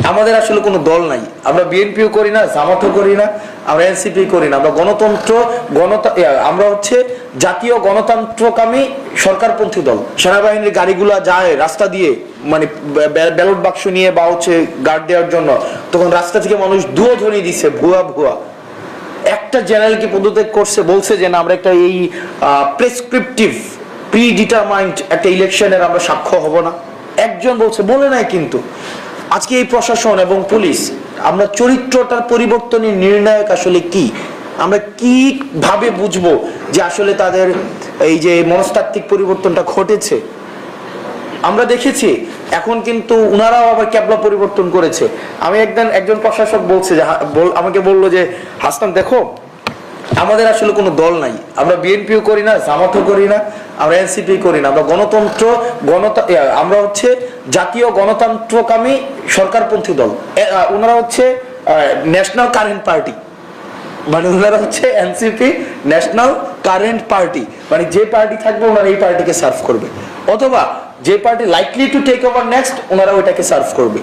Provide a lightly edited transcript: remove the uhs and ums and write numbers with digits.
আমাদের আসলে কোনো দল নাই, আমরা বিএনপিও করি না, জামাতও করি না, আমরা এনসিপি করি না, আমরা আমরা হচ্ছে জাতীয় গণতন্ত্রকামী সরকারপন্থী দল। সেনাবাহিনীর গাড়িগুলা যায় রাস্তা দিয়ে, মানে ব্যালট বাক্স নিয়ে বা হচ্ছে গার্ড দেওয়ার জন্য, তখন রাস্তা থেকে মানুষ ধুয়ো ধরিয়ে দিচ্ছে, ভুয়া ভুয়া। একটা জেনারেলকে পদত্যাগ করছে, বলছে যে না আমরা একটা এই প্রেসক্রিপটিভ প্রিডিটারমাইন্ড একটা ইলেকশনের আমরা সাক্ষ্য হব না। একজন বলছে, বলে নাই কিন্তু। আজকে এই প্রশাসন এবং পুলিশ, আমরা চরিত্রটার পরিবর্তনের নির্ণায়ক আসলে কি, আমরা কি ভাবে বুঝবো যে আসলে তাদের এই যে মনস্তাত্ত্বিক পরিবর্তনটা ঘটেছে। আমরা দেখেছি এখন কিন্তু উনারাও আবার ক্যাবলা পরিবর্তন করেছে। আমি একজন প্রশাসক বলছে যে আমাকে বললো যে হাসান দেখো, আমাদের আসলে কোনো দল নাই, আমরা বিএনপিও করি না, জামাতও করি না, আমরা এনসিপি করি না, আমরা আমরা হচ্ছে জাতীয় গণতন্ত্রকামী সরকারপন্থী দল। ওনারা হচ্ছে ন্যাশনাল কারেন্ট পার্টি, মানে ওনারা হচ্ছে এনসিপি ন্যাশনাল কারেন্ট পার্টি, মানে যে পার্টি থাকবে ওনারা এই পার্টিকে সার্ভ করবে, অথবা যে party likely to take over next ওনারা ওইটাকে সার্ভ করবে।